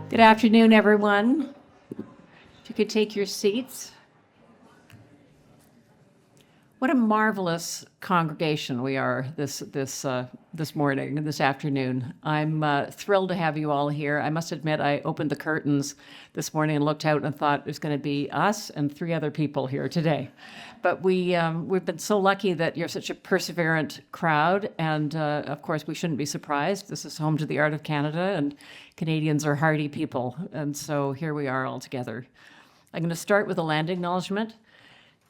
Good afternoon, everyone. If you could take your seats. What a marvelous congregation we are this morning, this afternoon. I'm thrilled to have you all here. I must admit, I opened the curtains this morning and looked out and thought it was going to be us and 3 other people here today. But we've been so lucky that you're such a perseverant crowd, and of course we shouldn't be surprised. This is home to the art of Canada, and Canadians are hardy people, and so here we are all together. I'm going to start with a land acknowledgement.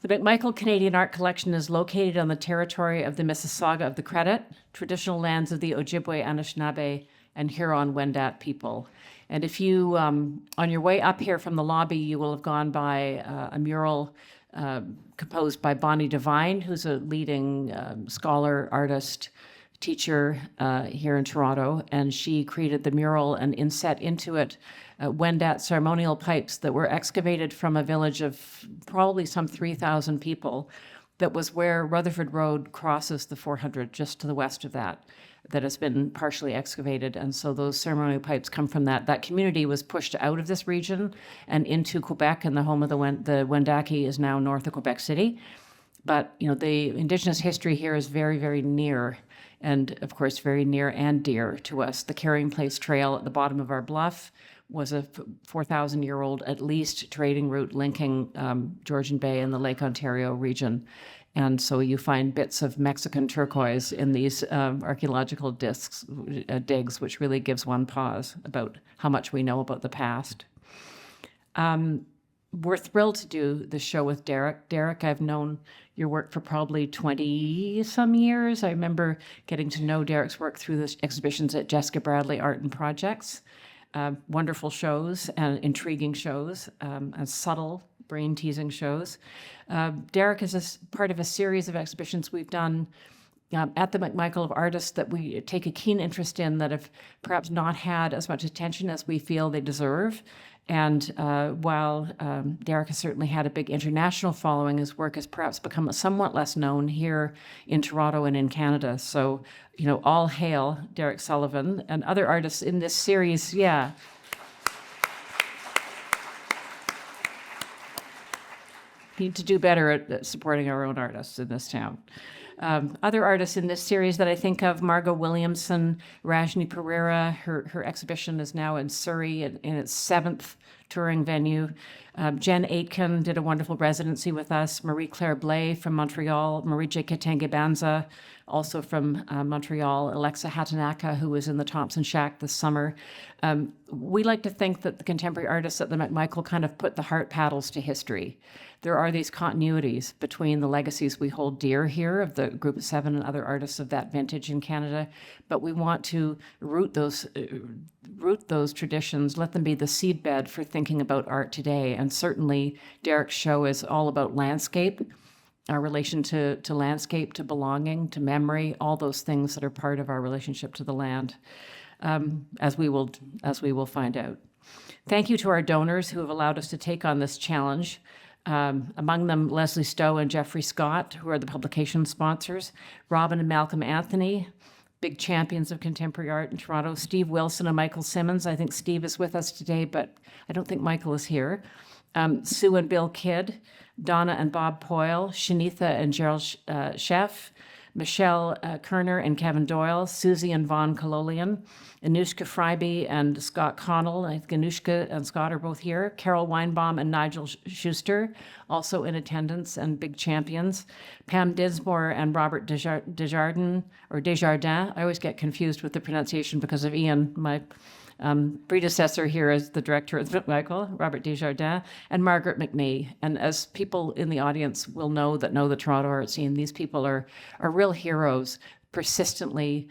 The McMichael Canadian Art Collection is located on the territory of the Mississauga of the Credit, traditional lands of the Ojibwe, Anishinaabe, and Huron-Wendat people. And if you, on your way up here from the lobby, you will have gone by a mural composed by Bonnie Devine, who's a leading scholar, artist, teacher here in Toronto, and she created the mural and inset into it Wendat ceremonial pipes that were excavated from a village of probably some 3,000 people. That was where Rutherford Road crosses the 400, just to the west of that has been partially excavated. And so those ceremonial pipes come from that. That community was pushed out of this region and into Quebec, and the home of the Wendake is now north of Quebec City. But the Indigenous history here is very, very near, and of course very near and dear to us. The Carrying Place Trail at the bottom of our bluff was a 4,000-year-old at least trading route linking Georgian Bay and the Lake Ontario region. And so you find bits of Mexican turquoise in these archaeological digs, which really gives one pause about how much we know about the past. We're thrilled to do this show with Derek. Derek, I've known your work for probably 20-some years. I remember getting to know Derek's work through the exhibitions at Jessica Bradley Art and Projects. Wonderful shows and intriguing shows and subtle, brain-teasing shows. Derek is part of a series of exhibitions we've done at the McMichael of Artists that we take a keen interest in, that have perhaps not had as much attention as we feel they deserve. And while Derek has certainly had a big international following, his work has perhaps become somewhat less known here in Toronto and in Canada. So, all hail Derek Sullivan and other artists in this series. Yeah. Need to do better at supporting our own artists in this town. Other artists in this series that I think of: Margot Williamson, Rajni Pereira. Her exhibition is now in Surrey in its 7th touring venue. Jen Aitken did a wonderful residency with us. Marie-Claire Blais from Montreal. Marije Katengebanza, also from Montreal. Alexa Hatanaka, who was in the Thompson Shack this summer. We like to think that the contemporary artists at the McMichael kind of put the heart paddles to history. There are these continuities between the legacies we hold dear here of the Group of Seven and other artists of that vintage in Canada, but we want to root those traditions, let them be the seedbed for thinking about art today. And certainly Derek's show is all about landscape, our relation to landscape, to belonging, to memory, all those things that are part of our relationship to the land, as we will find out. Thank you to our donors who have allowed us to take on this challenge. Among them, Leslie Stowe and Jeffrey Scott, who are the publication sponsors. Robin and Malcolm Anthony, big champions of contemporary art in Toronto. Steve Wilson and Michael Simmons. I think Steve is with us today, but I don't think Michael is here. Sue and Bill Kidd, Donna and Bob Poyle, Shanitha and Gerald Sheff, Michelle Kerner and Kevin Doyle, Susie and Vaughn Kololian, Anushka Freiby and Scott Connell. I think Anushka and Scott are both here. Carol Weinbaum and Nigel Schuster, also in attendance and big champions. Pam Dinsmore and Robert Desjardins. I always get confused with the pronunciation because of Ian, my predecessor here as the director of McMichael, Robert Desjardins, and Margaret McNee. And as people in the audience will know that know the Toronto art scene, these people are real heroes, persistently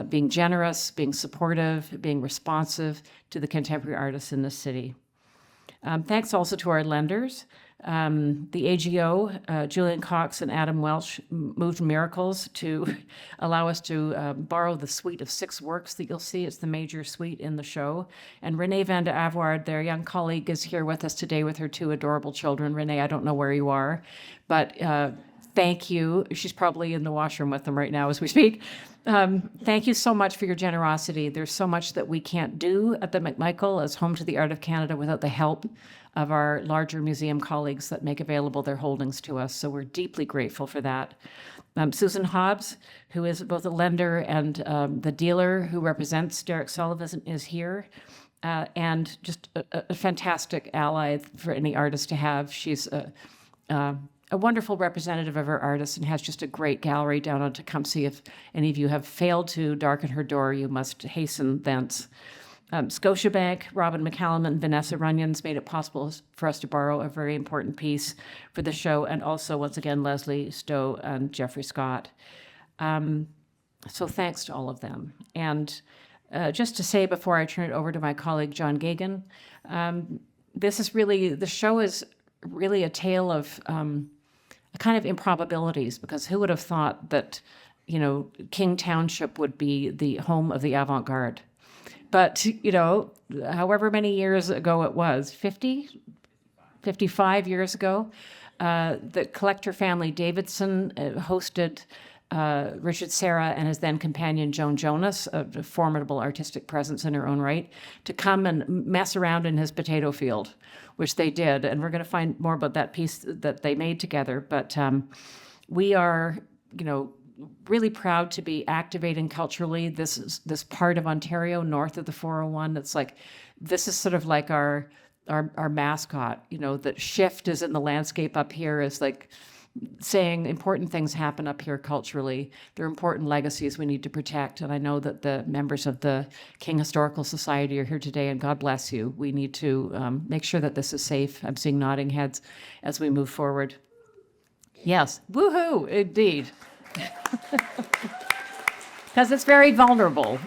being generous, being supportive, being responsive to the contemporary artists in this city. Thanks also to our lenders. The AGO, Julian Cox and Adam Welch, moved miracles to allow us to borrow the suite of 6 works that you'll see. It's the major suite in the show. And Renee van de Avoard, their young colleague, is here with us today with her 2 adorable children. Renee, I don't know where you are, but thank you. She's probably in the washroom with them right now as we speak. Thank you so much for your generosity. There's so much that we can't do at the McMichael as home to the art of Canada without the help of our larger museum colleagues that make available their holdings to us. So we're deeply grateful for that. Susan Hobbs, who is both a lender and the dealer who represents Derek Sullivan, is here. And just a fantastic ally for any artist to have. She's a wonderful representative of her artists and has just a great gallery down on Tecumseh. If any of you have failed to darken her door, you must hasten thence. Scotiabank, Robin McCallum and Vanessa Runyons made it possible for us to borrow a very important piece for the show, and also, once again, Leslie Stowe and Jeffrey Scott. So thanks to all of them. And just to say before I turn it over to my colleague, John Gagan, the show is really a tale of a kind of improbabilities, because who would have thought that, King Township would be the home of the avant-garde? But, however many years ago it was, 55 years ago, the collector family Davidson hosted Richard Serra and his then companion Joan Jonas, a formidable artistic presence in her own right, to come and mess around in his potato field, which they did. And we're going to find more about that piece that they made together. But we are, really proud to be activating culturally this part of Ontario north of the 401. It's like, this is sort of like our mascot, that shift is in the landscape up here, is like saying important things happen up here culturally. They're important legacies we need to protect. And I know that the members of the King Historical Society are here today, and God bless you. We need to make sure that this is safe. I'm seeing nodding heads as we move forward. Yes, woohoo, indeed. Because it's very vulnerable,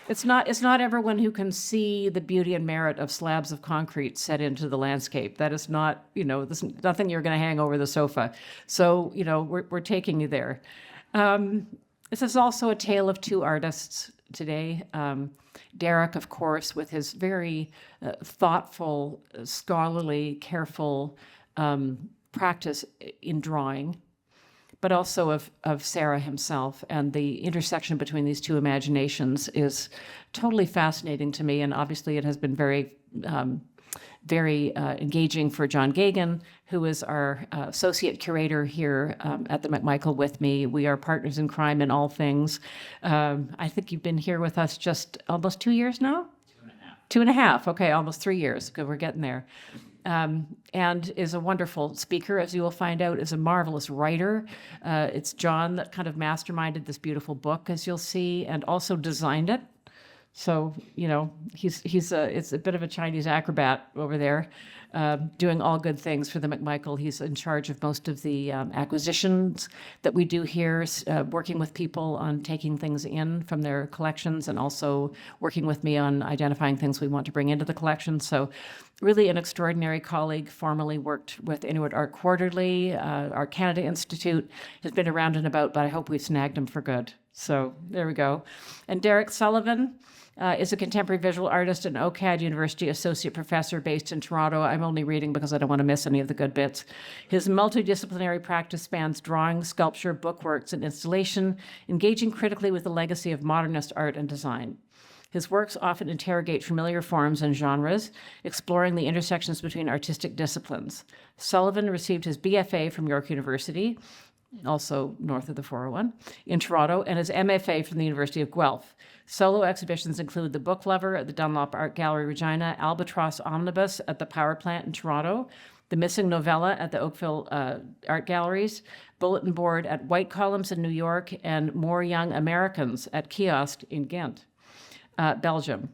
It's not everyone who can see the beauty and merit of slabs of concrete set into the landscape. That is not, there's nothing you're going to hang over the sofa. So, we're taking you there. This is also a tale of 2 artists today. Derek, of course, with his very thoughtful, scholarly, careful practice in drawing, but also of Serra himself. And the intersection between these 2 imaginations is totally fascinating to me. And obviously it has been very, very engaging for John Gagan, who is our associate curator here at the McMichael with me. We are partners in crime in all things. I think you've been here with us just almost 2 years now? 2.5. 2.5, okay, almost 3 years. Good, we're getting there. And is a wonderful speaker, as you will find out, is a marvelous writer. It's John that kind of masterminded this beautiful book, as you'll see, and also designed it. So, it's a bit of a Chinese acrobat over there, doing all good things for the McMichael. He's in charge of most of the acquisitions that we do here, working with people on taking things in from their collections, and also working with me on identifying things we want to bring into the collection. So really an extraordinary colleague, formerly worked with Inuit Art Quarterly. Art Canada Institute has been around and about, but I hope we've snagged him for good. So there we go. And Derek Sullivan is a contemporary visual artist and OCAD University associate professor based in Toronto. I'm only reading because I don't want to miss any of the good bits. His multidisciplinary practice spans drawing, sculpture, bookworks, and installation, engaging critically with the legacy of modernist art and design. His works often interrogate familiar forms and genres, exploring the intersections between artistic disciplines. Sullivan received his BFA from York University, also north of the 401, in Toronto, and his MFA from the University of Guelph. Solo exhibitions include The Book Lover at the Dunlop Art Gallery Regina, Albatross Omnibus at the Power Plant in Toronto, The Missing Novella at the Oakville Art Galleries, Bulletin Board at White Columns in New York, and More Young Americans at Kiosk in Ghent, Belgium.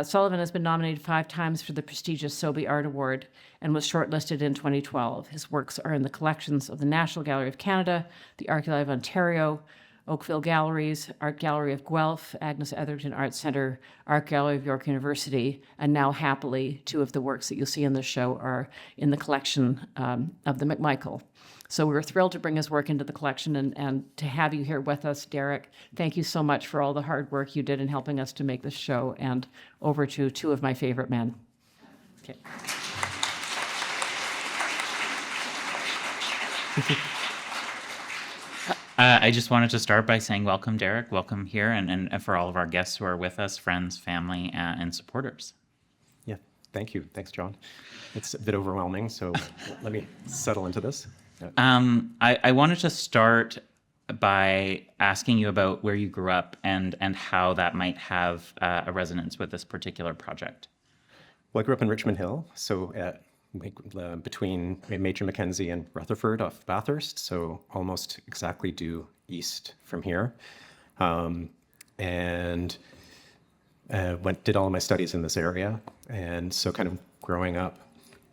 Sullivan has been nominated 5 times for the prestigious Sobey Art Award and was shortlisted in 2012. His works are in the collections of the National Gallery of Canada, the Archival of Ontario, Oakville Galleries, Art Gallery of Guelph, Agnes Etherton Art Center, Art Gallery of York University, and now happily 2 of the works that you'll see in this show are in the collection of the McMichael. So we were thrilled to bring his work into the collection and to have you here with us, Derek. Thank you so much for all the hard work you did in helping us to make this show, and over to 2 of my favorite men. Okay. I just wanted to start by saying welcome, Derek. Welcome here, and for all of our guests who are with us, friends, family, and supporters. Yeah, thank you. Thanks, John. It's a bit overwhelming, so let me settle into this. I wanted to start by asking you about where you grew up and how that might have a resonance with this particular project. Well, I grew up in Richmond Hill, so between Major Mackenzie and Rutherford off Bathurst, so almost exactly due east from here. And did all of my studies in this area. And so kind of growing up,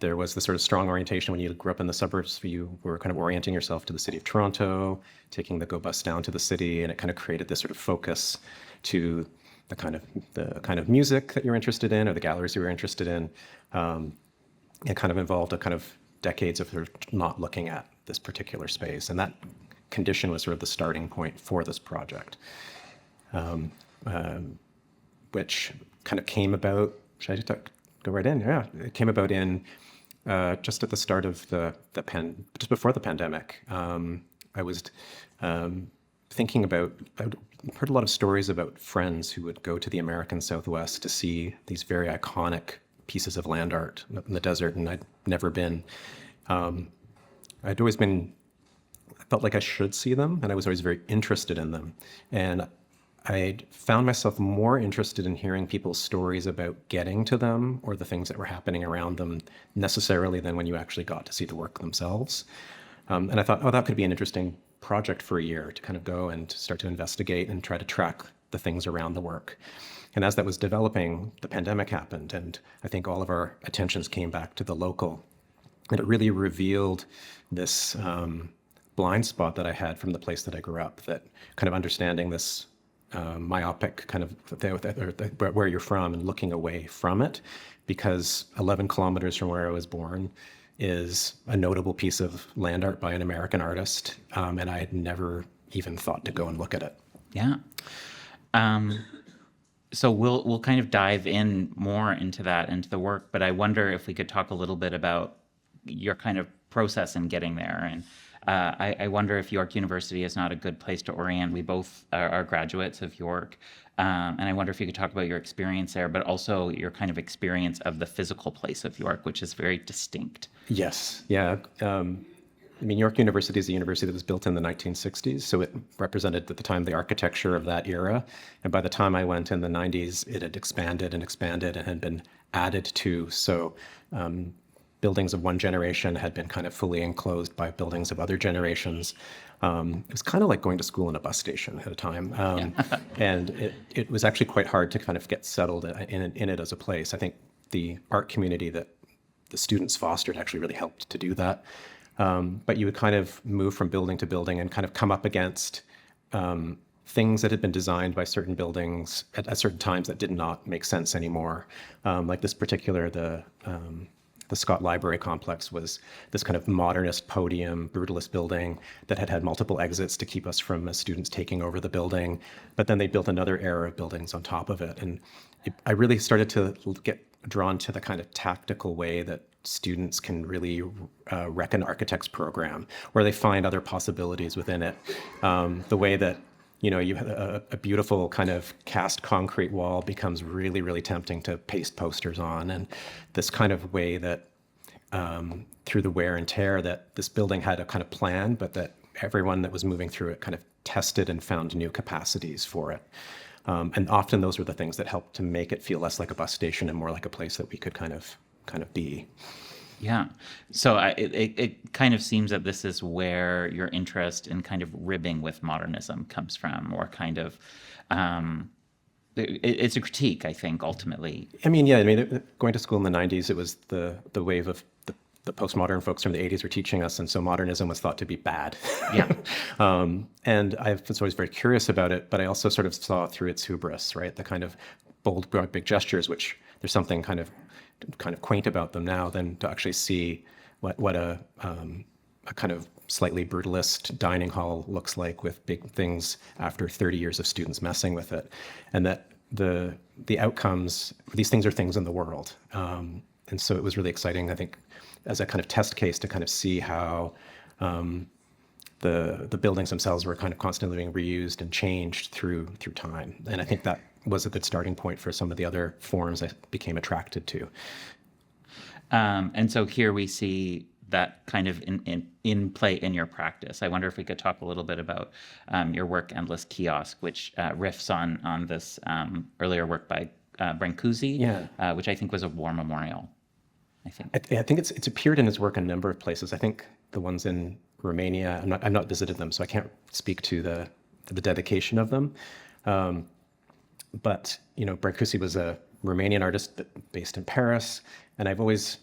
there was this sort of strong orientation when you grew up in the suburbs. You were kind of orienting yourself to the city of Toronto, taking the GO bus down to the city, and it kind of created this sort of focus to the kind of music that you're interested in, or the galleries you were interested in. It kind of involved a kind of decades of sort of not looking at this particular space, and that condition was sort of the starting point for this project, which kind of came about. Should I just go right in? Yeah, it came about in. Just at the start of just before the pandemic, I was thinking about, I'd heard a lot of stories about friends who would go to the American Southwest to see these very iconic pieces of land art in the desert, and I'd never been. I'd always been, I felt like I should see them, and I was always very interested in them. And I found myself more interested in hearing people's stories about getting to them or the things that were happening around them necessarily than when you actually got to see the work themselves. And I thought, oh, that could be an interesting project for a year to kind of go and start to investigate and try to track the things around the work. And as that was developing, the pandemic happened, and I think all of our attentions came back to the local. And it really revealed this blind spot that I had from the place that I grew up, that kind of understanding this myopic kind of where you're from and looking away from it, because 11 kilometers from where I was born is a notable piece of land art by an American artist, and I had never even thought to go and look at it. Yeah. So we'll kind of dive in more into the work, but I wonder if we could talk a little bit about your kind of process in getting there. And I wonder if York University is not a good place to orient. We both are graduates of York. And I wonder if you could talk about your experience there, but also your kind of experience of the physical place of York, which is very distinct. Yes. Yeah. I mean, York University is a university that was built in the 1960s, so it represented at the time the architecture of that era. And by the time I went in the 90s, it had expanded and expanded and had been added to. So buildings of one generation had been kind of fully enclosed by buildings of other generations. It was kind of like going to school in a bus station at a time. And it was actually quite hard to kind of get settled in it as a place. I think the art community that the students fostered actually really helped to do that. But you would kind of move from building to building and kind of come up against things that had been designed by certain buildings at certain times that did not make sense anymore. Like this particular, the Scott Library Complex was this kind of modernist podium, brutalist building that had multiple exits to keep us from students taking over the building. But then they built another era of buildings on top of it. And I really started to get drawn to the kind of tactical way that students can really wreck an architect's program, where they find other possibilities within it. The way that, you know, you have a beautiful kind of cast concrete wall becomes really, really tempting to paste posters on. And this kind of way that through the wear and tear that this building had a kind of plan, but that everyone that was moving through it kind of tested and found new capacities for it. And often those were the things that helped to make it feel less like a bus station and more like a place that we could kind of be. Yeah. So it kind of seems that this is where your interest in kind of ribbing with modernism comes from, or kind of, it's a critique, I think, ultimately. I mean, yeah, I mean, going to school in the 90s, it was the wave of the postmodern folks from the 80s were teaching us, and so modernism was thought to be bad. Yeah. And I was always very curious about it, but I also sort of saw through its hubris, right? The kind of bold, broad, big gestures, which there's something kind of quaint about them now, than to actually see what a kind of slightly brutalist dining hall looks like with big things after 30 years of students messing with it, and that the outcomes, these things are things in the world. And so it was really exciting, I think, as a kind of test case to kind of see how the buildings themselves were kind of constantly being reused and changed through time. And I think that was a good starting point for some of the other forms I became attracted to. And so here we see that kind of in play in your practice. I wonder if we could talk a little bit about your work, Endless Kiosk, which riffs on this earlier work by Brancusi, which I think was a war memorial. I think it's appeared in his work a number of places. I think the ones in Romania, I've not visited them, so I can't speak to the dedication of them. But Brancusi was a Romanian artist based in Paris, and I've always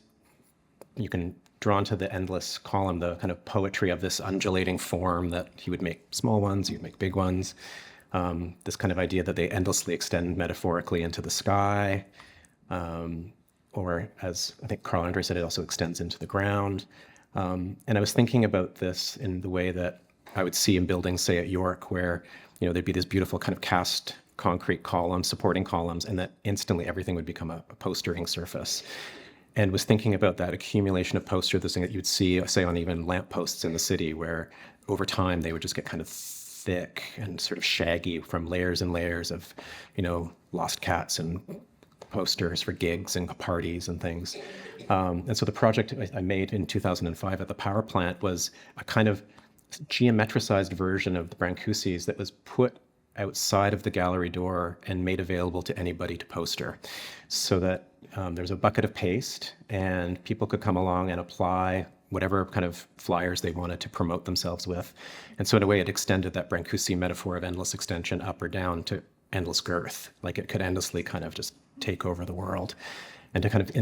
drawn to the endless column, the kind of poetry of this undulating form, that he would make small ones, he would make big ones. This kind of idea that they endlessly extend metaphorically into the sky, or as I think Carl Andre said, it also extends into the ground. And I was thinking about this in the way that I would see in buildings, say at York, where there'd be this beautiful kind of cast concrete columns, supporting columns, and that instantly everything would become a postering surface. And was thinking about that accumulation of posters, this thing that you'd see, say, on even lampposts in the city, where over time they would just get kind of thick and sort of shaggy from layers and layers of, lost cats and posters for gigs and parties and things. And so the project I made in 2005 at the power plant was a kind of geometricized version of the Brancusi's that was put outside of the gallery door and made available to anybody to poster, so that there's a bucket of paste and people could come along and apply whatever kind of flyers they wanted to promote themselves with. And so in a way, it extended that Brancusi metaphor of endless extension up or down to endless girth, like it could endlessly kind of just take over the world. And to kind of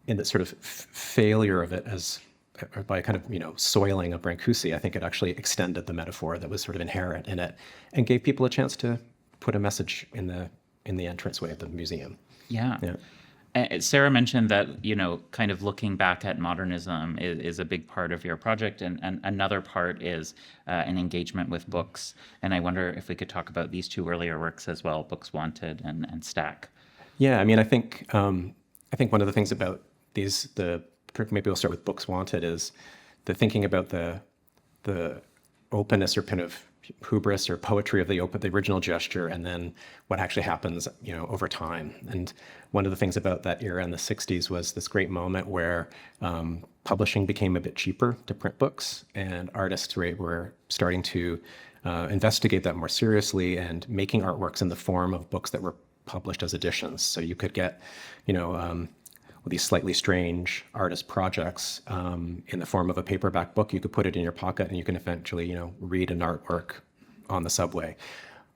in the sort of failure of it by kind of soiling of Brancusi, I think it actually extended the metaphor that was sort of inherent in it, and gave people a chance to put a message in the entranceway of the museum. Yeah. Sarah mentioned that, kind of looking back at modernism is a big part of your project, and another part is an engagement with books. And I wonder if we could talk about these two earlier works as well, Books Wanted and Stack. Yeah, I mean, I think one of the things about these, maybe we'll start with Books Wanted, is the thinking about the openness or kind of hubris or poetry of the original gesture, and then what actually happens, over time. And one of the things about that era in the 60s was this great moment where publishing became a bit cheaper to print books, and artists were starting to investigate that more seriously and making artworks in the form of books that were published as editions. So you could get, these slightly strange artist projects in the form of a paperback book. You could put it in your pocket and you can eventually, read an artwork on the subway.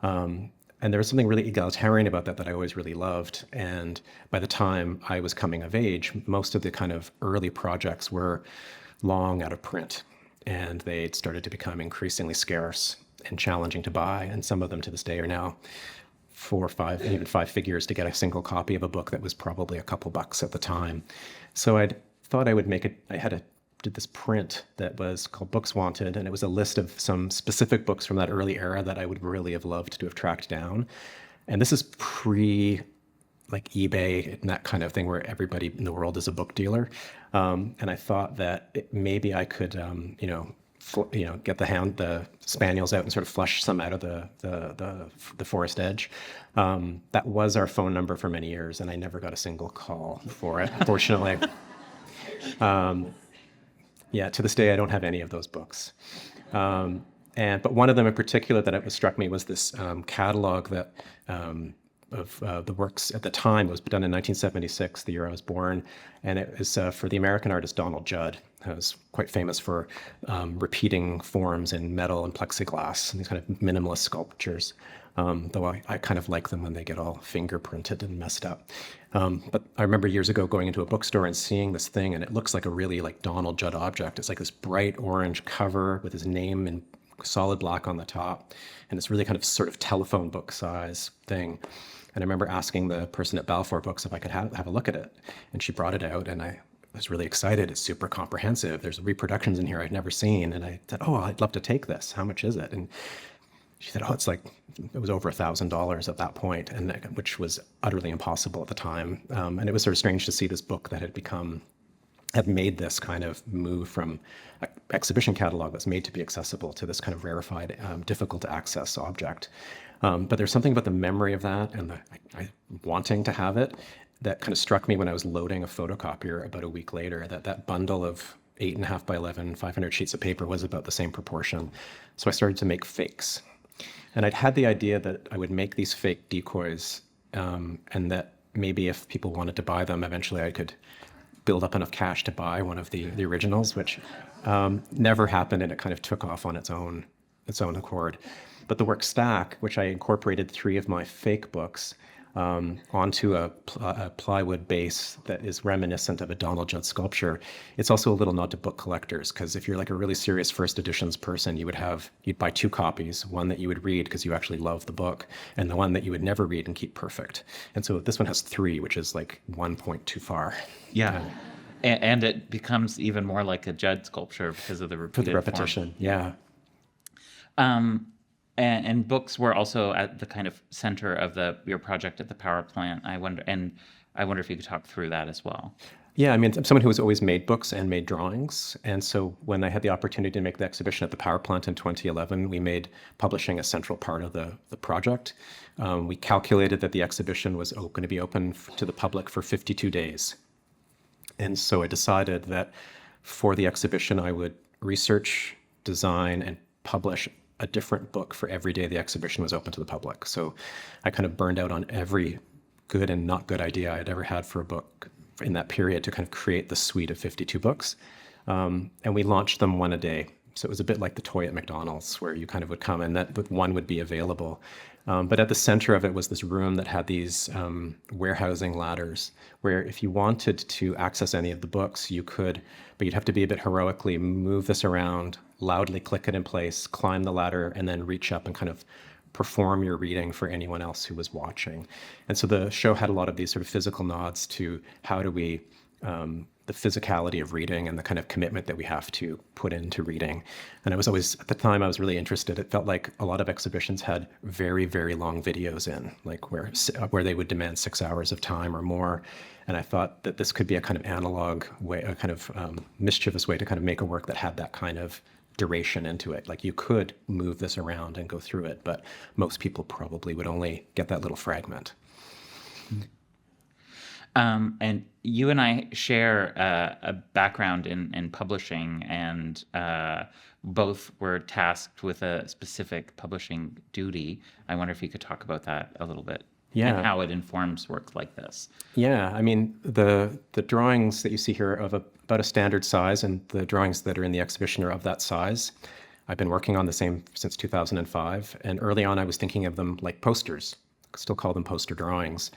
And there was something really egalitarian about that I always really loved. And by the time I was coming of age, most of the kind of early projects were long out of print, and they'd started to become increasingly scarce and challenging to buy. And some of them to this day are now 4 or 5, and even 5 figures to get a single copy of a book that was probably a couple bucks at the time. So I thought I would did this print that was called Books Wanted, and it was a list of some specific books from that early era that I would really have loved to have tracked down. And this is pre like eBay and that kind of thing, where everybody in the world is a book dealer. And I thought that maybe I could, get the spaniels out and sort of flush some out of the forest edge. That was our phone number for many years, and I never got a single call for it, fortunately. To this day, I don't have any of those books. But one of them in particular that struck me was this catalog that of the works at the time. It was done in 1976, the year I was born, and it was for the American artist Donald Judd, who was quite famous for repeating forms in metal and plexiglass and these kind of minimalist sculptures. though I kind of like them when they get all fingerprinted and messed up. But I remember years ago going into a bookstore and seeing this thing, and it looks like a really like Donald Judd object. It's like this bright orange cover with his name in solid black on the top, and it's really kind of sort of telephone book size thing. And I remember asking the person at Balfour Books if I could have a look at it, and she brought it out, and I was really excited. It's super comprehensive. There's reproductions in here I'd never seen, and I said, "Oh, I'd love to take this. How much is it?" And she said, "Oh, it was over $1,000 at that point," and which was utterly impossible at the time. And it was sort of strange to see this book that had made this kind of move from an exhibition catalog that's made to be accessible to this kind of rarefied, difficult to access object. But there's something about the memory of that and I wanting to have it that kind of struck me when I was loading a photocopier about a week later, that bundle of 8.5 by 11, 500 sheets of paper was about the same proportion. So I started to make fakes. And I'd had the idea that I would make these fake decoys, and that maybe if people wanted to buy them, eventually I could build up enough cash to buy one of the originals, which never happened, and it kind of took off on its own accord. But the work Stack, which I incorporated 3 of my fake books onto a plywood base that is reminiscent of a Donald Judd sculpture. It's also a little nod to book collectors, because if you're like a really serious first editions person, you'd buy 2 copies, one that you would read because you actually love the book, and the one that you would never read and keep perfect. And so this one has 3, which is like 1 point too far. Yeah. And it becomes even more like a Judd sculpture because of the repeated repetition. form. Yeah. And books were also at the kind of center of your project at the power plant. I wonder if you could talk through that as well. Yeah, I mean, I'm someone who has always made books and made drawings. And so when I had the opportunity to make the exhibition at the power plant in 2011, we made publishing a central part of the project. We calculated that the exhibition was going to be open to the public for 52 days. And so I decided that for the exhibition, I would research, design, and publish a different book for every day the exhibition was open to the public. So I kind of burned out on every good and not good idea I'd ever had for a book in that period to kind of create the suite of 52 books. And we launched them one a day. So it was a bit like the toy at McDonald's, where you kind of would come and that one would be available. But at the center of it was this room that had these warehousing ladders, where if you wanted to access any of the books, you could, but you'd have to be a bit heroically move this around, loudly click it in place, climb the ladder, and then reach up and kind of perform your reading for anyone else who was watching. And so the show had a lot of these sort of physical nods to how do we, the physicality of reading and the kind of commitment that we have to put into reading. And I was always, at the time, I was really interested. It felt like a lot of exhibitions had very, very long videos in, like where they would demand 6 hours of time or more. And I thought that this could be a kind of analog way, a kind of mischievous way to kind of make a work that had that kind of duration into it. Like you could move this around and go through it, but most people probably would only get that little fragment. And you and I share a background in publishing, and both were tasked with a specific publishing duty. I wonder if you could talk about that a little bit. Yeah. And how it informs work like this. Yeah, I mean, the drawings that you see here are of about a standard size, and the drawings that are in the exhibition are of that size. I've been working on the same since 2005, and early on I was thinking of them like posters. I still call them poster drawings.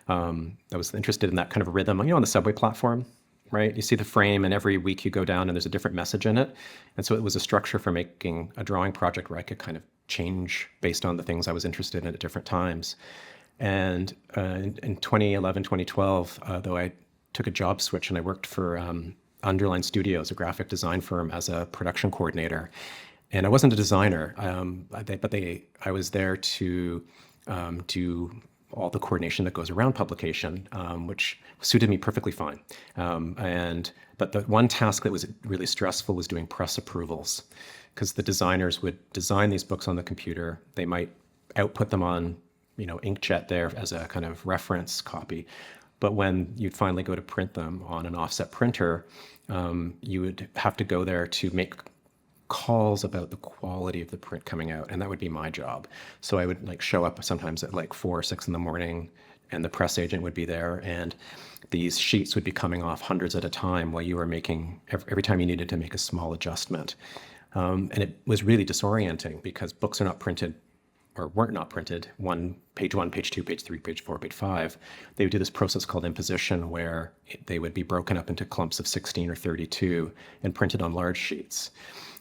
I was interested in that kind of rhythm, on the subway platform, right? You see the frame, and every week you go down and there's a different message in it. And so it was a structure for making a drawing project where I could kind of change based on the things I was interested in at different times. And in 2011, 2012, though I took a job switch and I worked for Underline Studios, a graphic design firm, as a production coordinator. And I wasn't a designer, but I was there to do all the coordination that goes around publication, which suited me perfectly fine. But the one task that was really stressful was doing press approvals, because the designers would design these books on the computer. They might output them on inkjet there as a kind of reference copy. But when you'd finally go to print them on an offset printer, you would have to go there to make calls about the quality of the print coming out, and that would be my job. So I would show up sometimes at 4 or 6 in the morning, and the press agent would be there, and these sheets would be coming off hundreds at a time while you were making, every time you needed to make a small adjustment. And it was really disorienting because books are not printed or weren't not printed, page one, page two, page three, page four, page five, they would do this process called imposition where they would be broken up into clumps of 16 or 32 and printed on large sheets.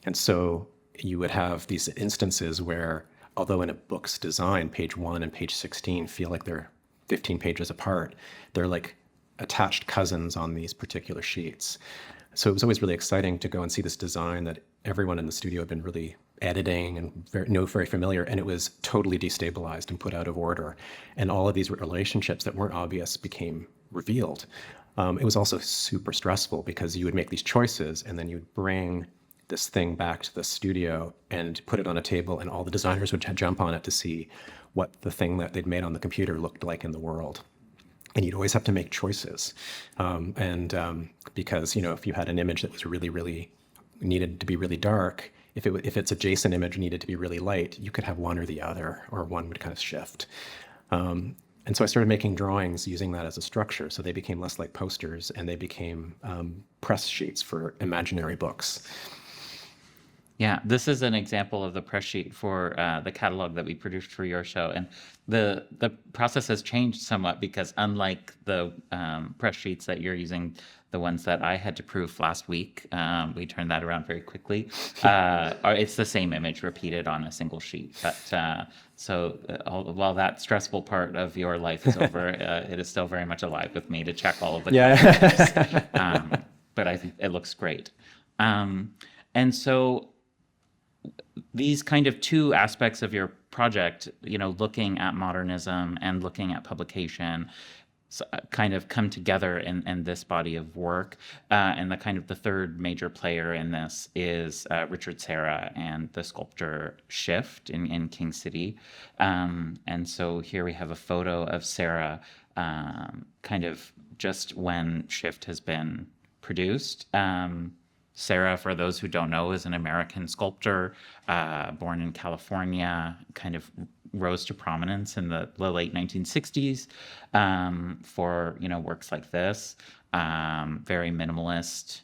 And so you would have these instances where, although in a book's design, page 1 and page 16 feel like they're 15 pages apart, they're like attached cousins on these particular sheets. So it was always really exciting to go and see this design that everyone in the studio had been really editing and very familiar, and it was totally destabilized and put out of order. And all of these relationships that weren't obvious became revealed. It was also super stressful because you would make these choices and then you'd bring this thing back to the studio and put it on a table, and all the designers would jump on it to see what the thing that they'd made on the computer looked like in the world. And you'd always have to make choices. Because, if you had an image that was really needed to be really dark, if its adjacent image needed to be really light, you could have one or the other, or one would kind of shift. And so I started making drawings using that as a structure. So they became less like posters, and they became press sheets for imaginary books. Yeah, this is an example of the press sheet for the catalog that we produced for your show. And the process has changed somewhat because unlike the press sheets that you're using, the ones that I had to proof last week, we turned that around very quickly. It's the same image repeated on a single sheet. But while that stressful part of your life is over, it is still very much alive with me to check all of the categories. But I think it looks great. And so these kind of two aspects of your project, looking at modernism and looking at publication, kind of come together in this body of work. And the third major player in this is Richard Serra and the sculptor Shift in King City. And so here we have a photo of Serra kind of just when Shift has been produced. Serra, for those who don't know, is an American sculptor born in California, kind of rose to prominence in the late 1960s for, works like this, very minimalist,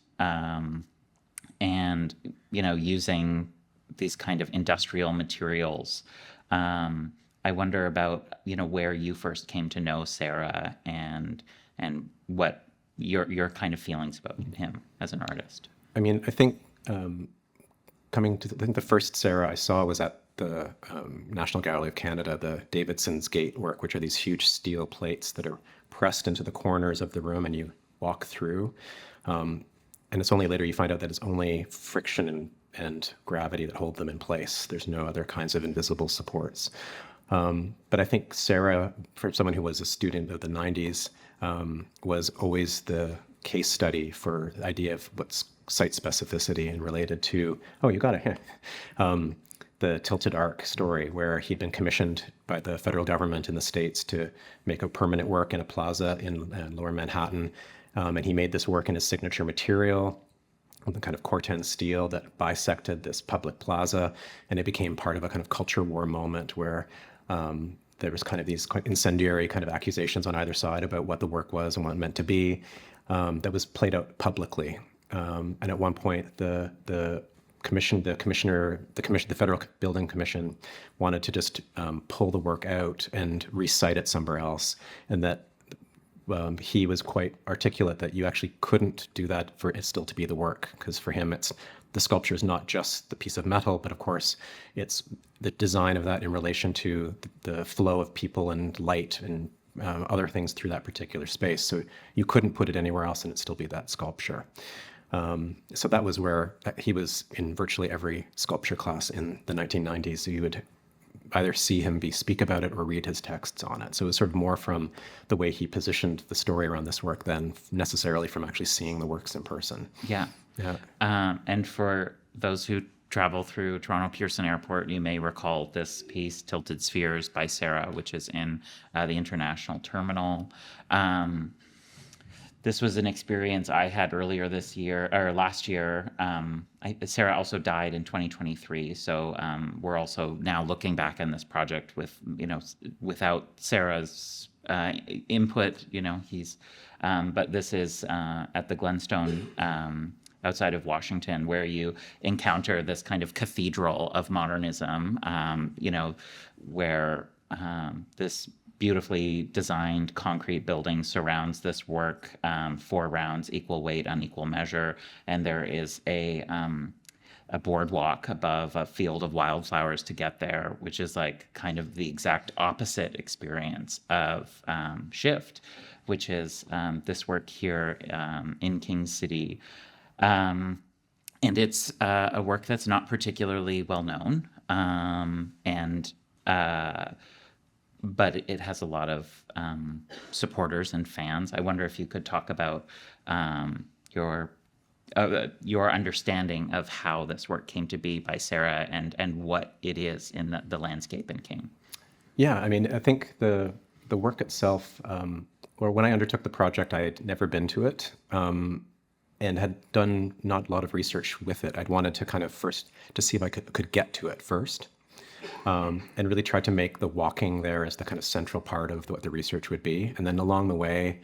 and, using these kind of industrial materials. I wonder about, where you first came to know Serra and what your kind of feelings about him as an artist. I mean, I think I think the first Serra I saw was at the National Gallery of Canada, the Davidson's Gate work, which are these huge steel plates that are pressed into the corners of the room and you walk through. And it's only later you find out that it's only friction and gravity that hold them in place. There's no other kinds of invisible supports. But I think Serra, for someone who was a student of the 90s, was always the case study for the idea of what's site specificity and related to, you got it here, the Tilted Arc story, where he'd been commissioned by the federal government in the States to make a permanent work in a plaza in Lower Manhattan. And he made this work in his signature material, the kind of Corten steel that bisected this public plaza. And it became part of a kind of culture war moment where there was kind of these incendiary kind of accusations on either side about what the work was and what it meant to be. That was played out publicly. And at one point, the Federal Building Commission wanted to just pull the work out and recite it somewhere else, and that he was quite articulate that you actually couldn't do that for it still to be the work, because for him, the sculpture is not just the piece of metal, but of course, it's the design of that in relation to the flow of people and light and other things through that particular space. So you couldn't put it anywhere else and it'd still be that sculpture. So that was where he was in virtually every sculpture class in the 1990s. So you would either see him speak about it or read his texts on it. So it was sort of more from the way he positioned the story around this work than necessarily from actually seeing the works in person. Yeah. And for those who travel through Toronto Pearson Airport, you may recall this piece, Tilted Spheres by Serra, which is in the International Terminal. This was an experience I had earlier last year. Serra also died in 2023, so we're also now looking back on this project with, without Serra's input. But this is at the Glenstone outside of Washington, where you encounter this kind of cathedral of modernism, where this beautifully designed concrete building surrounds this work, 4 rounds, equal weight, unequal measure, and there is a boardwalk above a field of wildflowers to get there, which is like kind of the exact opposite experience of Shift, which is this work here in King City. And it's a work that's not particularly well known, but it has a lot of supporters and fans. I wonder if you could talk about your understanding of how this work came to be by Serra and what it is in the landscape in King. Yeah, I mean, I think the work itself, or when I undertook the project, I had never been to it and had done not a lot of research with it. I'd wanted to kind of first to see if I could get to it first. And really try to make the walking there as the kind of central part of what the research would be. And then along the way,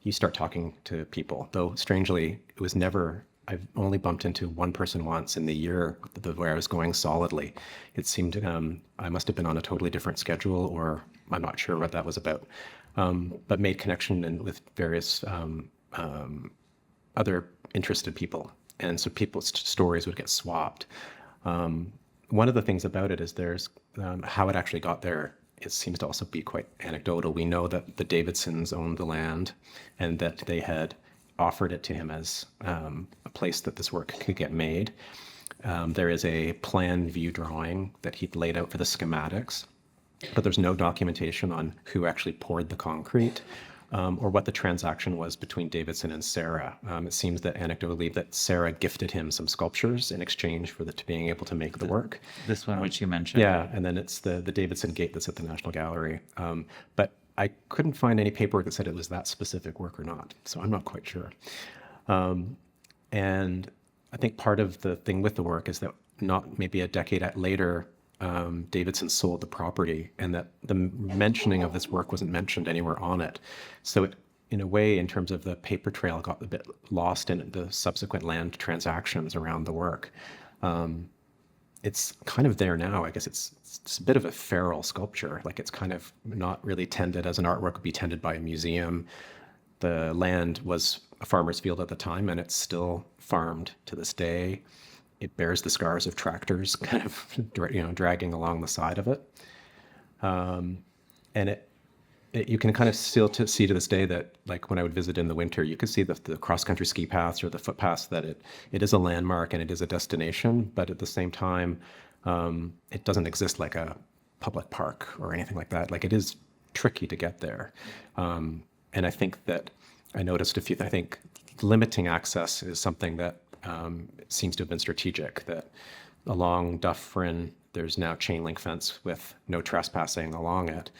you start talking to people. Though strangely, it was never, I've only bumped into one person once in the year where I was going solidly. It seemed I must have been on a totally different schedule, or I'm not sure what that was about. But made connection with various other interested people. And so people's stories would get swapped. One of the things about it is there's how it actually got there. It seems to also be quite anecdotal. We know that the Davidsons owned the land and that they had offered it to him as a place that this work could get made. There is a plan view drawing that he'd laid out for the schematics, but there's no documentation on who actually poured the concrete or what the transaction was between Davidson and Serra. It seems that anecdotally that Serra gifted him some sculptures in exchange for being able to make the work. This one, which you mentioned. Yeah, and then it's the Davidson gate that's at the National Gallery. But I couldn't find any paperwork that said it was that specific work or not, so I'm not quite sure. And I think part of the thing with the work is that not maybe a decade later, Davidson sold the property, and that the mentioning of this work wasn't mentioned anywhere on it. So it, in a way, in terms of the paper trail, got a bit lost in the subsequent land transactions around the work. It's kind of there now. I guess it's a bit of a feral sculpture. Like, it's kind of not really tended as an artwork would be tended by a museum. The land was a farmer's field at the time, and it's still farmed to this day. It bears the scars of tractors kind of, dragging along the side of it. And you can kind of still see to this day that, like, when I would visit in the winter, you could see the cross-country ski paths or the footpaths, that it is a landmark and it is a destination, but at the same time, it doesn't exist like a public park or anything like that. Like, it is tricky to get there. And I think that I noticed I think limiting access is something that seems to have been strategic, that along Dufferin, there's now chain link fence with no trespassing along it,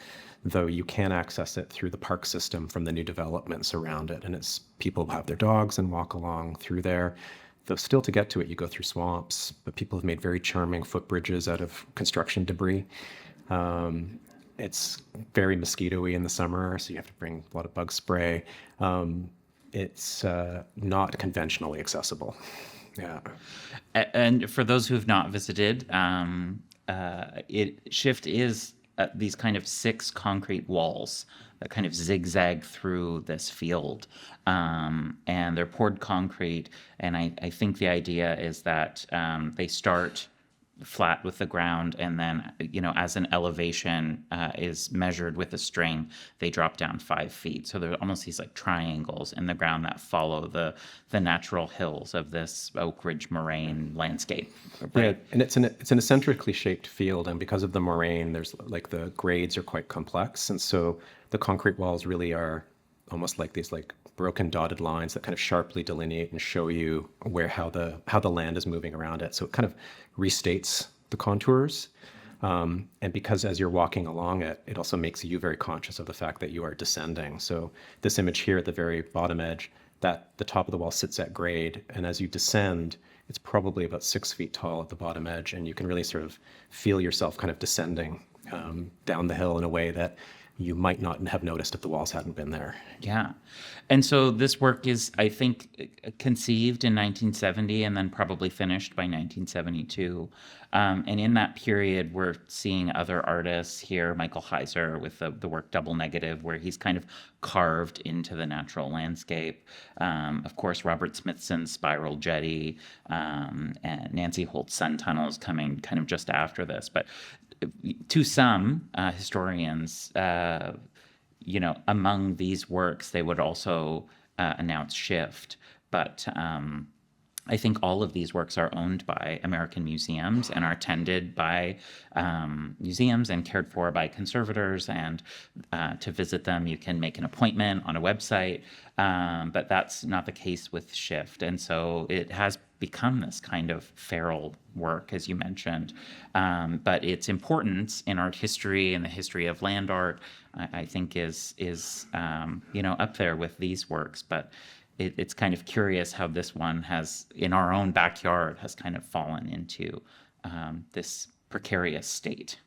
though you can access it through the park system from the new developments around it. And it's people have their dogs and walk along through there. Though still to get to it, you go through swamps, but people have made very charming footbridges out of construction debris. It's very mosquito-y in the summer, so you have to bring a lot of bug spray. It's not conventionally accessible. Yeah. And for those who have not visited, Shift is these kind of 6 concrete walls that kind of zigzag through this field. And they're poured concrete. And I think the idea is that they start flat with the ground, and then, as an elevation is measured with a string, they drop down 5 feet. So there are almost these like triangles in the ground that follow the natural hills of this Oak Ridge moraine landscape. Right? Yeah, and it's an eccentrically shaped field, and because of the moraine, there's like the grades are quite complex, and so the concrete walls really are almost like these like broken dotted lines that kind of sharply delineate and show you how the land is moving around it. So it kind of restates the contours. And because as you're walking along it, it also makes you very conscious of the fact that you are descending. So this image here at the very bottom edge, that the top of the wall sits at grade. And as you descend, it's probably about 6 feet tall at the bottom edge. And you can really sort of feel yourself kind of descending down the hill in a way that you might not have noticed if the walls hadn't been there. Yeah. And so this work is, I think, conceived in 1970 and then probably finished by 1972. And in that period, we're seeing other artists here, Michael Heiser with the work Double Negative, where he's kind of carved into the natural landscape. Of course, Robert Smithson's Spiral Jetty, and Nancy Holt's Sun Tunnels coming kind of just after this. But to some historians, among these works, they would also announce Shift. But I think all of these works are owned by American museums and are tended by museums and cared for by conservators. And to visit them, you can make an appointment on a website. But that's not the case with Shift. And so it has become this kind of feral work, as you mentioned. But its importance in art history and the history of land art, I think is up there with these works. But it's kind of curious how this one has, in our own backyard, has kind of fallen into this precarious state.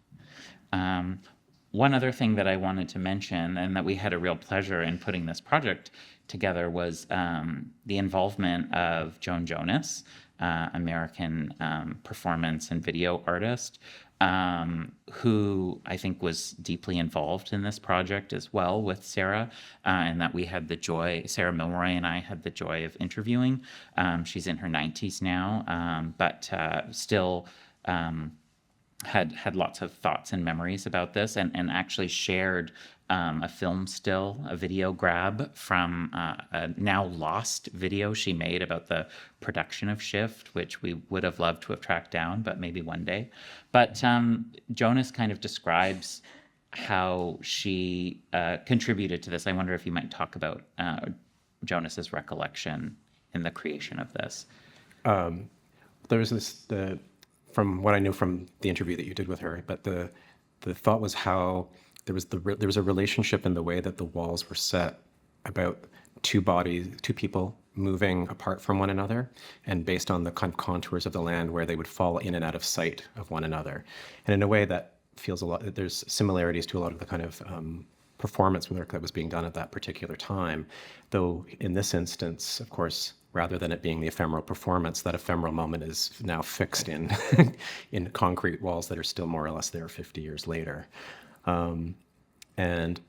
One other thing that I wanted to mention, and that we had a real pleasure in putting this project together, was the involvement of Joan Jonas, American performance and video artist, who I think was deeply involved in this project as well with Serra, and that we had the joy, Sarah Milroy and I had the joy of interviewing. She's in her 90s now, but still had lots of thoughts and memories about this, and actually shared a film still, a video grab from a now lost video she made about the production of Shift, which we would have loved to have tracked down, but maybe one day. But Jonas kind of describes how she contributed to this. I wonder if you might talk about Jonas's recollection in the creation of this. There was this, from what I knew from the interview that you did with her, but the thought was how there was a relationship in the way that the walls were set about two people moving apart from one another, and based on the kind of contours of the land where they would fall in and out of sight of one another. And in a way that feels there's similarities to a lot of the kind of performance work that was being done at that particular time. Though in this instance, of course, rather than it being the ephemeral performance, that ephemeral moment is now fixed in in concrete walls that are still more or less there 50 years later. And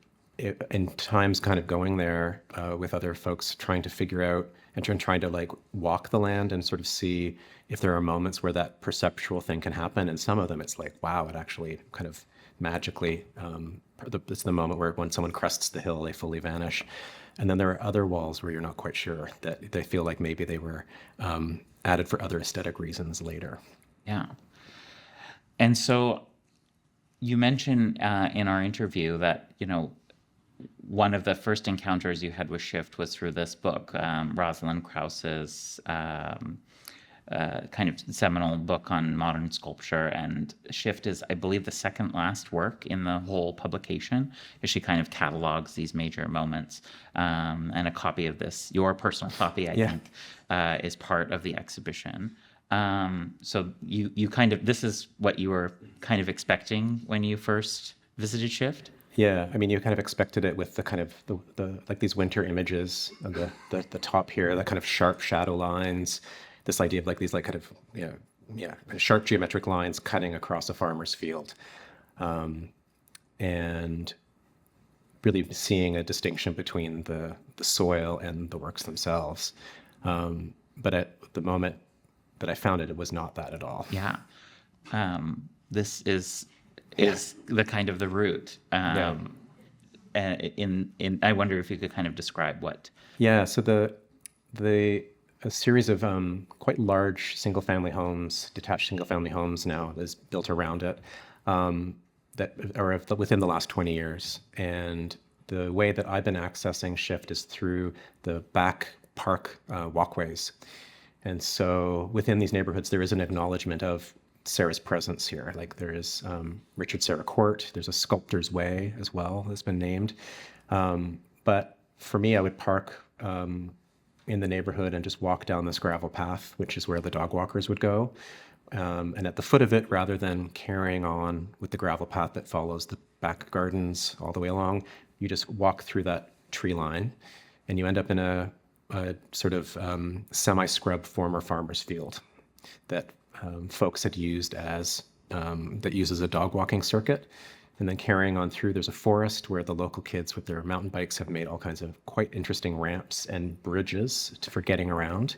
in times kind of going there with other folks trying to figure out and trying to like walk the land and sort of see if there are moments where that perceptual thing can happen. And some of them it's like, wow, it actually kind of magically, it's the moment where when someone crests the hill, they fully vanish. And then there are other walls where you're not quite sure, that they feel like maybe they were added for other aesthetic reasons later. Yeah. And so you mentioned in our interview that, one of the first encounters you had with Shift was through this book, Rosalind Krauss's kind of seminal book on modern sculpture. And Shift is, I believe, the second last work in the whole publication, as she kind of catalogs these major moments. And a copy of this, your personal copy, I think, is part of the exhibition. So you kind of, this is what you were kind of expecting when you first visited Shift? Yeah, I mean, you kind of expected it with the kind of the like these winter images of the top here, the kind of sharp shadow lines, this idea of like these like kind of sharp geometric lines cutting across a farmer's field, and really seeing a distinction between the soil and the works themselves. But at the moment that I found it, it was not that at all. Yeah, this is the kind of the root. In I wonder if you could kind of describe what. Yeah, so a series of quite large single-family homes, detached single-family homes now is built around it, that are within the last 20 years. And the way that I've been accessing Shift is through the back park walkways. And so within these neighborhoods, there is an acknowledgement of Serra's presence here. Like there is Richard Serra Court, there's a Sculptor's Way as well that's been named. But for me, I would park in the neighborhood and just walk down this gravel path, which is where the dog walkers would go, And at the foot of it, rather than carrying on with the gravel path that follows the back gardens all the way along, you just walk through that tree line and you end up in a sort of semi-scrub former farmer's field that folks had used as, that uses a dog walking circuit. And then carrying on through, there's a forest where the local kids with their mountain bikes have made all kinds of quite interesting ramps and bridges for getting around.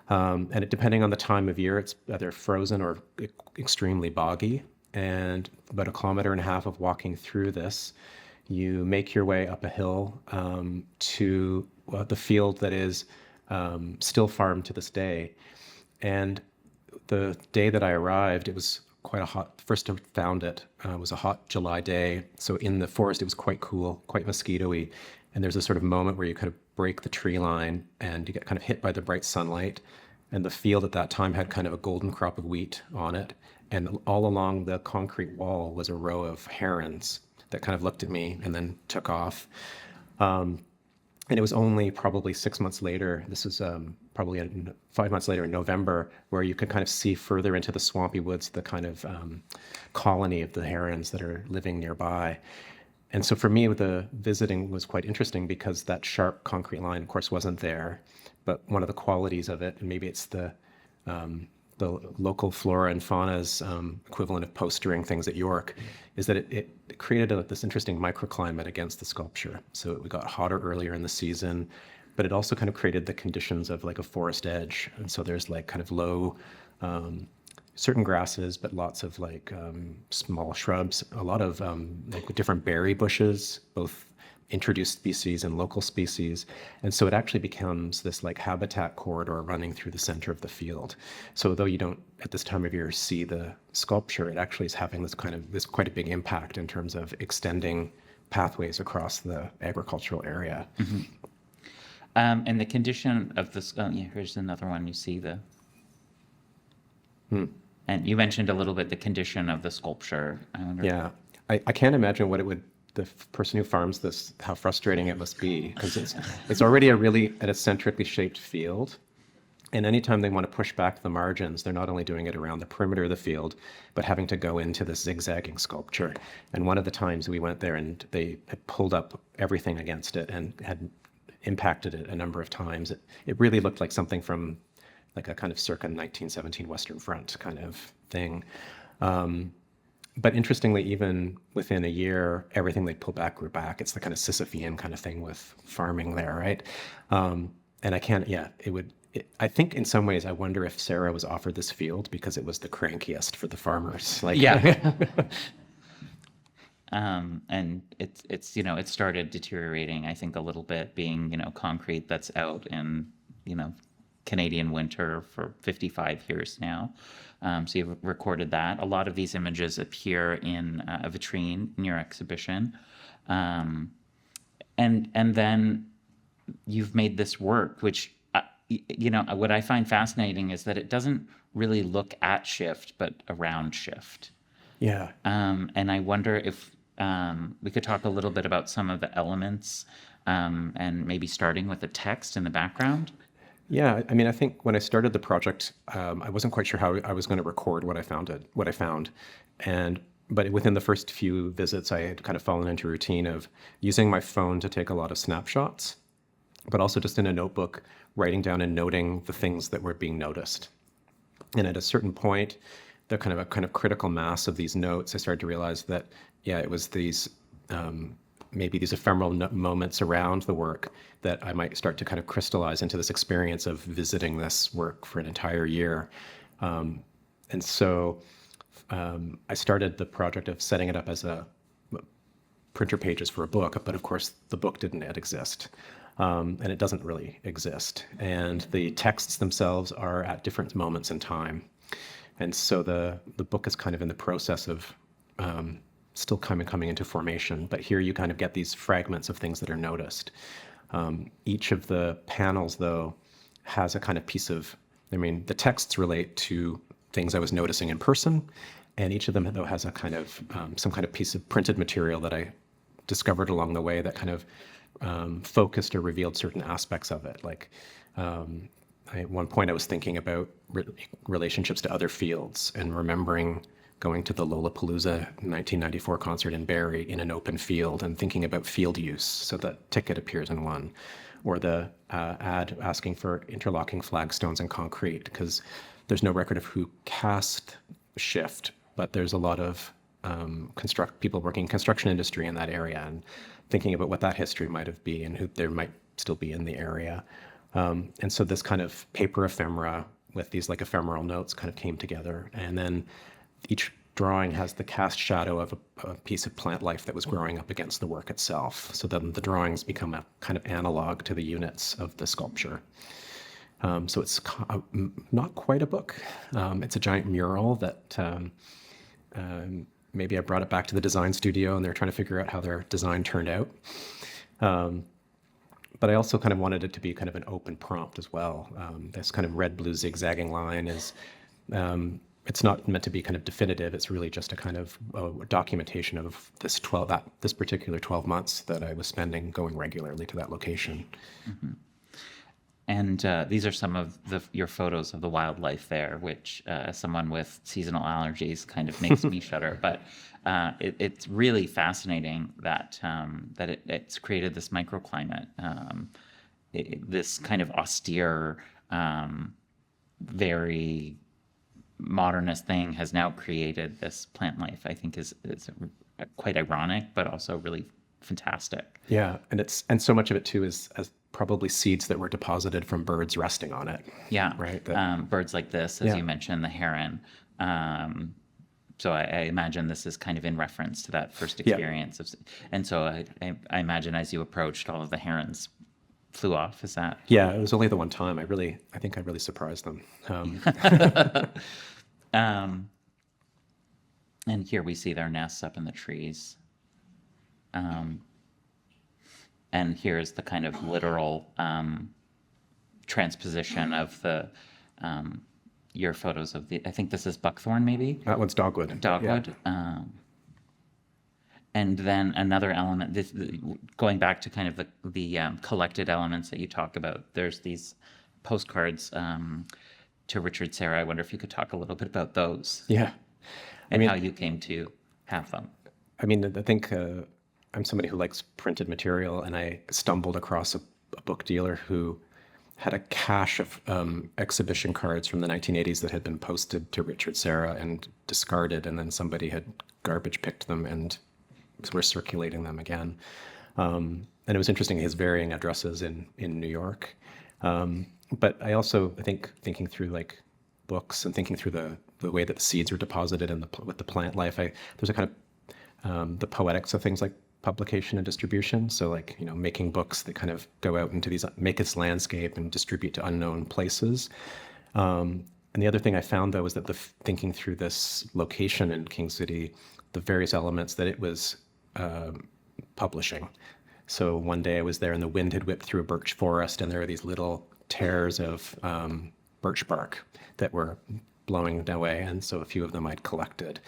Depending on the time of year, it's either frozen or extremely boggy. And about 1.5 kilometers of walking through this, you make your way up a hill to the field that is still farmed to this day. And the day that I arrived, it was quite a hot, first I found it, was a hot July day. So in the forest, it was quite cool, quite mosquito-y. And there's a sort of moment where you kind of break the tree line and you get kind of hit by the bright sunlight. And the field at that time had kind of a golden crop of wheat on it. And all along the concrete wall was a row of herons that kind of looked at me and then took off. And it was only probably 6 months later, this was probably 5 months later in November, where you could kind of see further into the swampy woods, the kind of colony of the herons that are living nearby. And so for me, the visiting was quite interesting because that sharp concrete line, of course, wasn't there. But one of the qualities of it, and maybe it's the local flora and fauna's equivalent of postering things at York, is that it created this interesting microclimate against the sculpture. So it got hotter earlier in the season, but it also kind of created the conditions of like a forest edge. And so there's like kind of low, certain grasses, but lots of like small shrubs, a lot of like different berry bushes, both introduced species and local species. And so it actually becomes this like habitat corridor running through the center of the field. So though you don't at this time of year see the sculpture, it actually is having this quite a big impact in terms of extending pathways across the agricultural area. Mm-hmm. And the condition of this, here's another one, you see and you mentioned a little bit the condition of the sculpture. Yeah, I can't imagine what it would, the person who farms this, how frustrating it must be, because it's already an eccentrically shaped field. And anytime they want to push back the margins, they're not only doing it around the perimeter of the field, but having to go into this zigzagging sculpture. And one of the times we went there and they had pulled up everything against it and had impacted it a number of times. It really looked like something from like a kind of circa 1917 Western Front kind of thing. But interestingly, even within a year, everything they pulled back grew back. It's the kind of Sisyphean kind of thing with farming there, right? And I think in some ways, I wonder if Serra was offered this field because it was the crankiest for the farmers. Like, yeah. And it started deteriorating, I think, a little bit, being, concrete that's out in, Canadian winter for 55 years now. So you've recorded that. A lot of these images appear in a vitrine in your exhibition. And then you've made this work, which, what I find fascinating is that it doesn't really look at shift, but around shift. Yeah. And I wonder if we could talk a little bit about some of the elements and maybe starting with the text in the background. Yeah, I mean, I think when I started the project, I wasn't quite sure how I was going to record what I found. But within the first few visits, I had kind of fallen into a routine of using my phone to take a lot of snapshots, but also just in a notebook, writing down and noting the things that were being noticed. And at a certain point, the kind of critical mass of these notes, I started to realize that, it was these maybe these ephemeral moments around the work that I might start to kind of crystallize into this experience of visiting this work for an entire year. And so I started the project of setting it up as a printer pages for a book, but of course the book didn't yet exist. And it doesn't really exist. And the texts themselves are at different moments in time. And so the book is kind of in the process of still coming into formation, but here you kind of get these fragments of things that are noticed. Each of the panels, though, has a kind of piece of, the texts relate to things I was noticing in person, and each of them, though, has a kind of, some kind of piece of printed material that I discovered along the way that kind of focused or revealed certain aspects of it. Like at one point I was thinking about relationships to other fields and remembering going to the Lollapalooza 1994 concert in Barrie in an open field and thinking about field use. So that ticket appears in one, or the ad asking for interlocking flagstones and concrete, because there's no record of who cast Shift, but there's a lot of people working in construction industry in that area, and thinking about what that history might have been and who there might still be in the area. And so this kind of paper ephemera with these like ephemeral notes kind of came together. And then each drawing has the cast shadow of a piece of plant life that was growing up against the work itself. So then the drawings become a kind of analog to the units of the sculpture. So it's not quite a book. It's a giant mural that maybe I brought it back to the design studio and they're trying to figure out how their design turned out. But I also kind of wanted it to be kind of an open prompt as well. This kind of red-blue zigzagging line is, it's not meant to be kind of definitive. It's really just a kind of documentation of this particular 12 months that I was spending going regularly to that location. Mm-hmm. And these are some of your photos of the wildlife there, which as someone with seasonal allergies kind of makes me shudder. But it's really fascinating that it's created this microclimate, this kind of austere, very modernist thing has now created this plant life. I think is quite ironic, but also really fantastic. Yeah, and so much of it too is as probably seeds that were deposited from birds resting on it. Yeah, right. Birds like this, as you mentioned, the heron. So I imagine this is kind of in reference to that first experience and so I imagine as you approached, all of the herons flew off. Is that? Yeah, it was only the one time. I think I really surprised them. And here we see their nests up in the trees. And here's the kind of literal transposition of the your photos of I think this is buckthorn, maybe? That one's dogwood. Dogwood. Yeah. And then another element, going back to kind of the collected elements that you talk about, there's these postcards to Richard Serra. I wonder if you could talk a little bit about those. Yeah. And how you came to have them. I mean, I think I'm somebody who likes printed material, and I stumbled across a book dealer who had a cache of exhibition cards from the 1980s that had been posted to Richard Serra and discarded, and then somebody had garbage picked them and were circulating them again. And it was interesting, his varying addresses in New York. But I think thinking through like books and thinking through the way that the seeds were deposited and with the plant life, there's a kind of the poetics of things like publication and distribution. So like, making books that kind of go out into make its landscape and distribute to unknown places. And the other thing I found though, was that thinking through this location in King City, the various elements that it was publishing. So one day I was there and the wind had whipped through a birch forest, and there were these little tears of birch bark that were blowing away. And so a few of them I'd collected.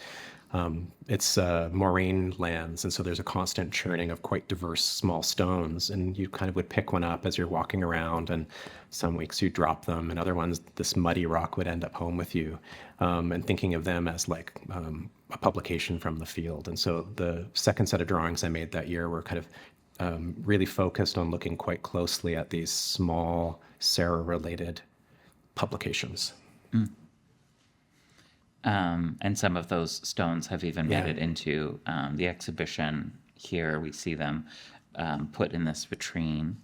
It's moraine lands, and so there's a constant churning of quite diverse small stones, and you kind of would pick one up as you're walking around, and some weeks you drop them, and other ones this muddy rock would end up home with you, and thinking of them as like a publication from the field. And so the second set of drawings I made that year were kind of really focused on looking quite closely at these small Serra-related publications. Mm. And some of those stones have even made it into the exhibition. Here we see them put in this vitrine.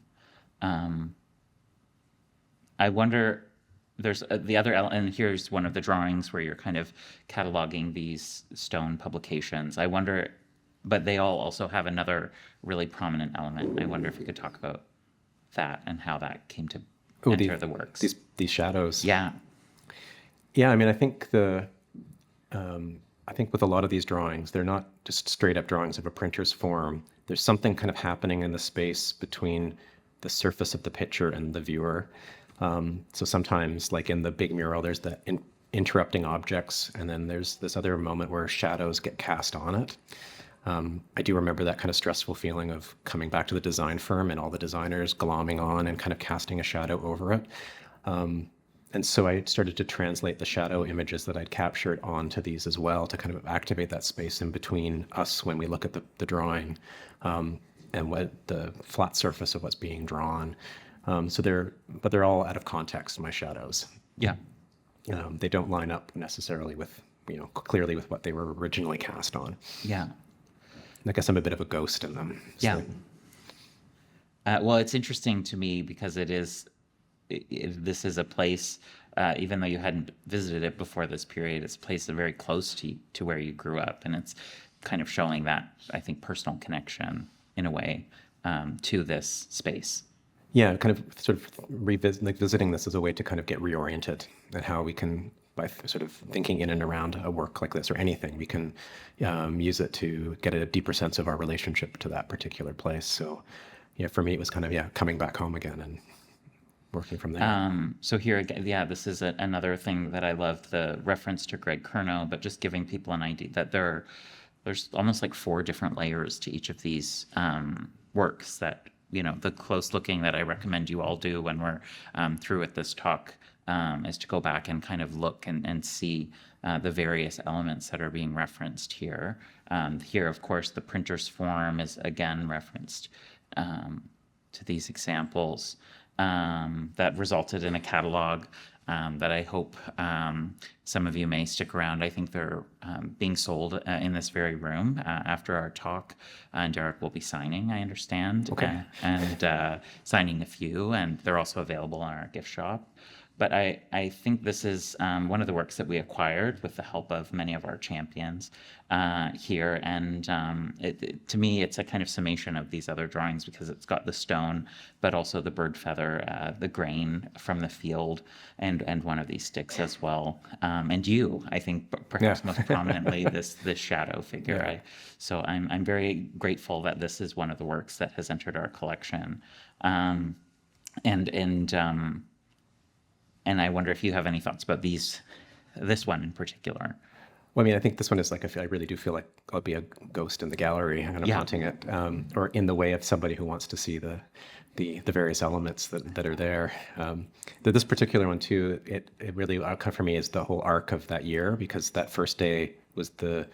I wonder, there's the other, and here's one of the drawings where you're kind of cataloging these stone publications. I wonder, but they all also have another really prominent element. I wonder if you could talk about that and how that came to enter the works. These shadows. Yeah. Yeah, I mean, I think with a lot of these drawings, they're not just straight up drawings of a printer's form. There's something kind of happening in the space between the surface of the picture and the viewer. So sometimes, like in the big mural, there's the interrupting objects, and then there's this other moment where shadows get cast on it. I do remember that kind of stressful feeling of coming back to the design firm and all the designers glomming on and kind of casting a shadow over it. And so I started to translate the shadow images that I'd captured onto these as well to kind of activate that space in between us when we look at the drawing and what the flat surface of what's being drawn. But they're all out of context, my shadows. Yeah. They don't line up necessarily with, clearly with what they were originally cast on. Yeah. I guess I'm a bit of a ghost in them. Yeah. Well, it's interesting to me because this is a place, even though you hadn't visited it before this period, it's a place that's very close to where you grew up. And it's kind of showing that, I think, personal connection in a way to this space. Yeah, kind of sort of visiting this as a way to kind of get reoriented and how we can, by sort of thinking in and around a work like this or anything, we can use it to get a deeper sense of our relationship to that particular place. So yeah, for me, it was kind of, coming back home again and working from there. So here again, this is another thing that I love, the reference to Greg Curnow, but just giving people an idea that there's almost like 4 different layers to each of these works that, the close looking that I recommend you all do when we're through with this talk is to go back and kind of look and see the various elements that are being referenced here. Here, of course, the printer's form is again referenced to these examples that resulted in a catalog that I hope some of you may stick around. I think they're being sold in this very room after our talk. And Derek will be signing, I understand, and signing a few, and they're also available in our gift shop. But I think this is one of the works that we acquired with the help of many of our champions here. And to me, it's a kind of summation of these other drawings because it's got the stone, but also the bird feather, the grain from the field, and one of these sticks as well. And you, I think, perhaps most prominently, this shadow figure. Yeah. So I'm very grateful that this is one of the works that has entered our collection. And I wonder if you have any thoughts about this one in particular. Well, I mean, I think this one is like, I really do feel like I'll be a ghost in the gallery kind of haunting it, or in the way of somebody who wants to see the various elements that are there. This particular one too, it really, for me, is the whole arc of that year, because that first day was the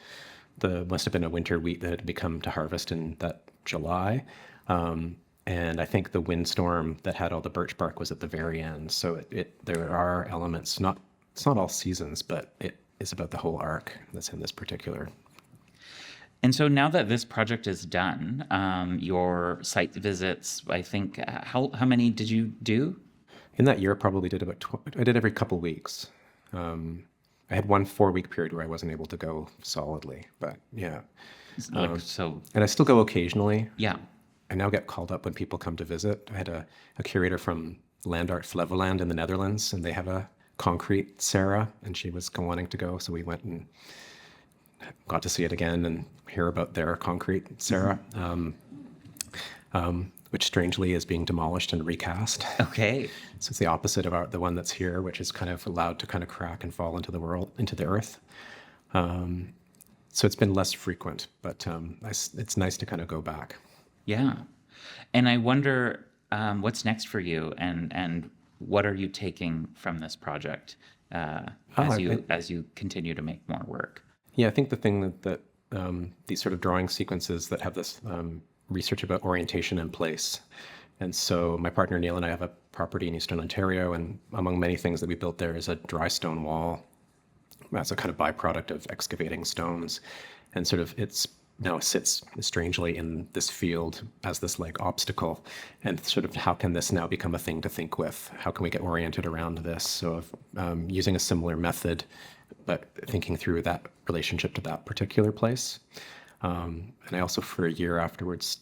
must have been a winter wheat that had become to harvest in that July. And I think the windstorm that had all the birch bark was at the very end. So there are elements, it's not all seasons, but it is about the whole arc that's in this particular. And so now that this project is done, your site visits, I think, how many did you do? In that year, I probably did I did every couple weeks. I had one 4-week period where I wasn't able to go solidly, but yeah. And I still go occasionally. Yeah. I now get called up when people come to visit. I had a curator from Landart Flevoland in the Netherlands, and they have a concrete Serra, and she was wanting to go, so we went and got to see it again and hear about their concrete Serra, which strangely is being demolished and recast. Okay. So it's the opposite of the one that's here, which is kind of allowed to kind of crack and fall into the earth. So it's been less frequent, but it's nice to kind of go back. Yeah. And I wonder what's next for you and what are you taking from this project as you continue to make more work? Yeah, I think the thing that these sort of drawing sequences that have this research about orientation and place. And so my partner Neil and I have a property in Eastern Ontario, and among many things that we built there is a dry stone wall. That's a kind of byproduct of excavating stones. And sort of now sits strangely in this field as this like obstacle, and sort of how can this now become a thing to think with? How can we get oriented around this? So using a similar method, but thinking through that relationship to that particular place. And I also, for a year afterwards,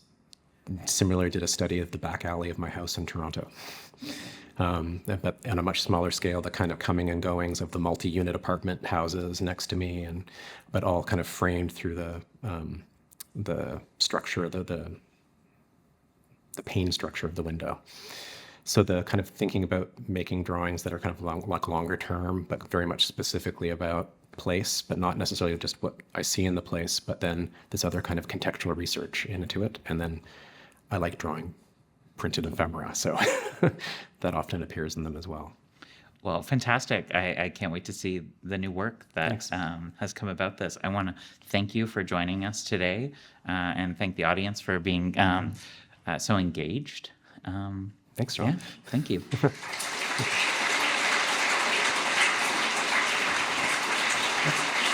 similarly did a study of the back alley of my house in Toronto. But on a much smaller scale, the kind of coming and goings of the multi-unit apartment houses next to me, but all kind of framed through the structure, the pane structure of the window. So the kind of thinking about making drawings that are kind of longer term, but very much specifically about place, but not necessarily just what I see in the place, but then this other kind of contextual research into it. And then I like drawing printed ephemera, so that often appears in them as well. Well, fantastic. I can't wait to see the new work that has come about this. I want to thank you for joining us today and thank the audience for being so engaged. Thanks, John. Yeah, thank you.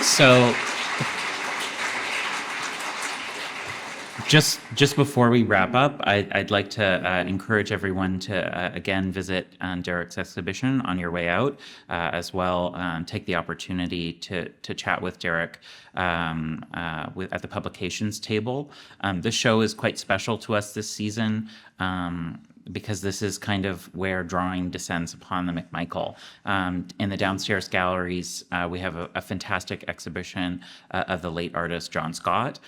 So just before we wrap up, I'd like to encourage everyone to again visit Derek's exhibition on your way out, as well take the opportunity to chat with Derek at the publications table. This show is quite special to us this season. Because this is kind of where drawing descends upon the McMichael. In the downstairs galleries, we have a fantastic exhibition of the late artist John Scott,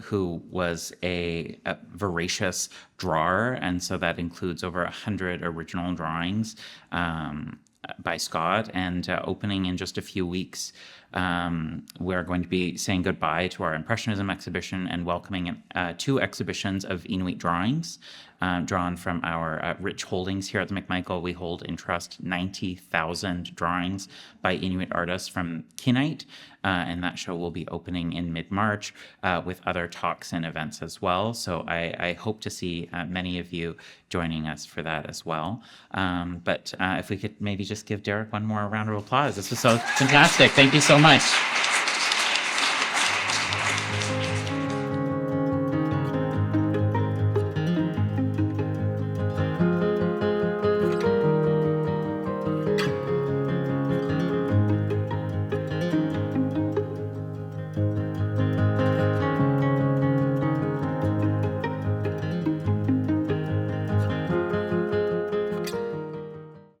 who was a voracious drawer, and so that includes over 100 original drawings by Scott. And opening in just a few weeks, we're going to be saying goodbye to our Impressionism exhibition and welcoming 2 exhibitions of Inuit drawings drawn from our rich holdings here at the McMichael. We hold in trust 90,000 drawings by Inuit artists from Kinite, and that show will be opening in mid-March with other talks and events as well. So I hope to see many of you joining us for that as well. But if we could maybe just give Derek one more round of applause. This was so fantastic. Thank you so much.